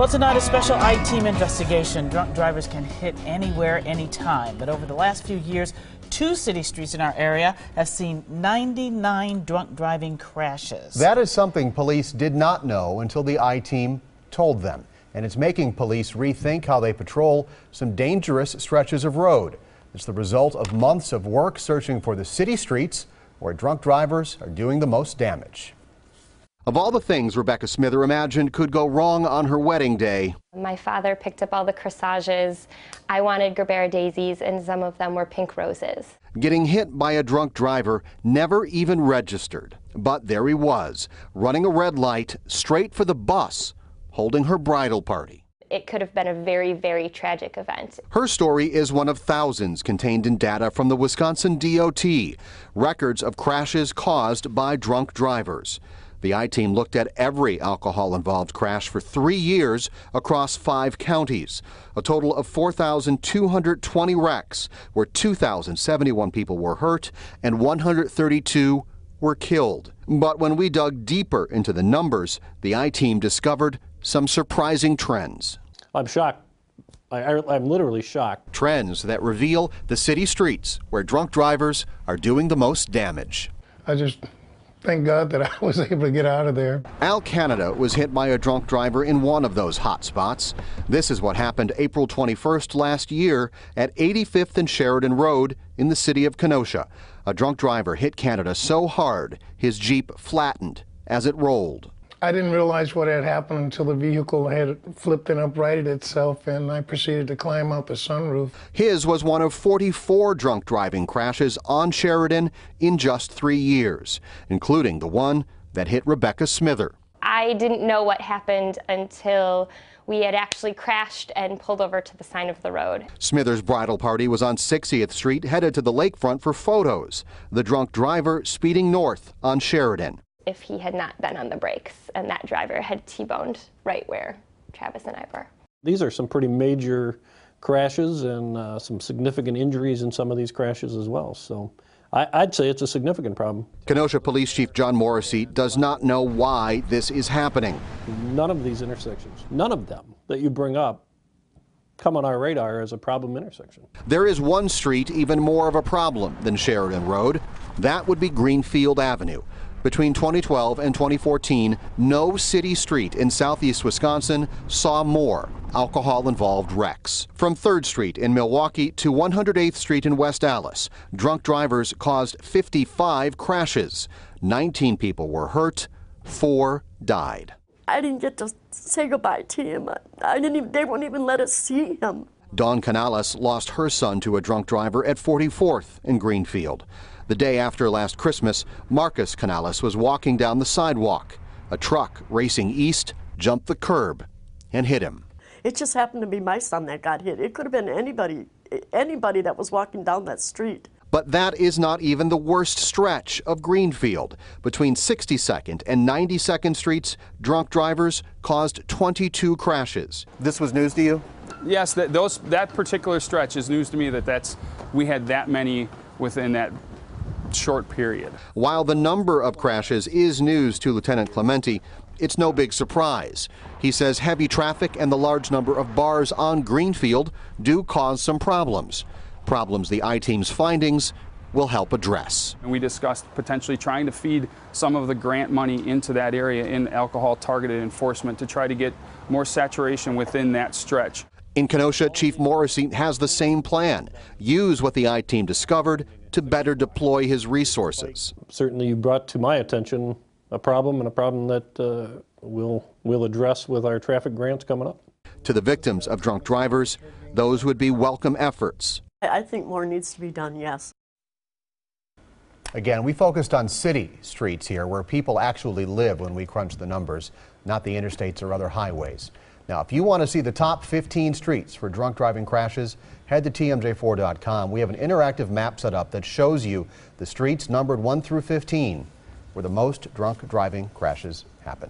Well, tonight a special I-team investigation. Drunk drivers can hit anywhere, anytime. But over the last few years, 2 city streets in our area have seen 99 drunk driving crashes. That is something police did not know until the I-team told them. And it's making police rethink how they patrol some dangerous stretches of road. It's the result of months of work searching for the city streets where drunk drivers are doing the most damage. Of all the things Rebecca Smither imagined could go wrong on her wedding day. My father picked up all the corsages. I wanted Gerbera daisies, and some of them were pink roses. Getting hit by a drunk driver never even registered. But there he was, running a red light straight for the bus, holding her bridal party. It could have been a very, very tragic event. Her story is one of thousands contained in data from the Wisconsin DOT, records of crashes caused by drunk drivers. The I-team looked at every alcohol-involved crash for 3 years across 5 counties, a total of 4,220 wrecks, where 2,071 people were hurt and 132 were killed. But when we dug deeper into the numbers, the I-team discovered some surprising trends. I'm shocked. I'm literally shocked. Trends that reveal the city streets where drunk drivers are doing the most damage. I just thank God that I was able to get out of there. Al Canada was hit by a drunk driver in one of those hot spots. This is what happened April 21st last year at 85th and Sheridan Road in the city of Kenosha. A drunk driver hit Canada so hard his Jeep flattened as it rolled. I didn't realize what had happened until the vehicle had flipped and uprighted itself, and I proceeded to climb out the sunroof. His was one of 44 drunk driving crashes on Sheridan in just 3 years, including the one that hit Rebecca Smither. I didn't know what happened until we had actually crashed and pulled over to the side of the road. Smither's bridal party was on 60th Street, headed to the lakefront for photos. The drunk driver speeding north on Sheridan. If he had not been on the brakes and that driver had T-boned right where Travis and I were. These are some pretty major crashes and some significant injuries in some of these crashes as well. So I'd say it's a significant problem. Kenosha Police Chief John Morrissey does not know why this is happening. None of these intersections, none of them that you bring up, come on our radar as a problem intersection. There is one street even more of a problem than Sheridan Road. That would be Greenfield Avenue. Between 2012 and 2014, no city street in southeast Wisconsin saw more alcohol-involved wrecks. From 3rd Street in Milwaukee to 108th Street in West Allis, drunk drivers caused 55 crashes. 19 people were hurt, 4 died. I didn't get to say goodbye to him. They wouldn't even let us see him. Dawn Canales lost her son to a drunk driver at 44th in Greenfield. The day after last Christmas, Marcus Canales was walking down the sidewalk. A truck racing east jumped the curb and hit him. It just happened to be my son that got hit. It could have been anybody that was walking down that street. But that is not even the worst stretch of Greenfield. Between 62nd and 92nd Streets, drunk drivers caused 22 crashes. This was news to you? Yes, that particular stretch is news to me. We had that many within that short period. While the number of crashes is news to Lieutenant Clemente, it's no big surprise. He says heavy traffic and the large number of bars on Greenfield do cause some problems. Problems the I-team's findings will help address. And we discussed potentially trying to feed some of the grant money into that area in alcohol-targeted enforcement to try to get more saturation within that stretch. In Kenosha, Chief Morrissey has the same plan. Use what the I-team discovered to better deploy his resources. Certainly you brought to my attention a problem, and a problem that we'll address with our traffic grants coming up. To the victims of drunk drivers, those would be welcome efforts. I think more needs to be done, yes. Again, we focused on city streets here where people actually live when we crunch the numbers, not the interstates or other highways. Now, if you want to see the top 15 streets for drunk driving crashes, head to TMJ4.com. We have an interactive map set up that shows you the streets numbered 1 through 15 where the most drunk driving crashes happen.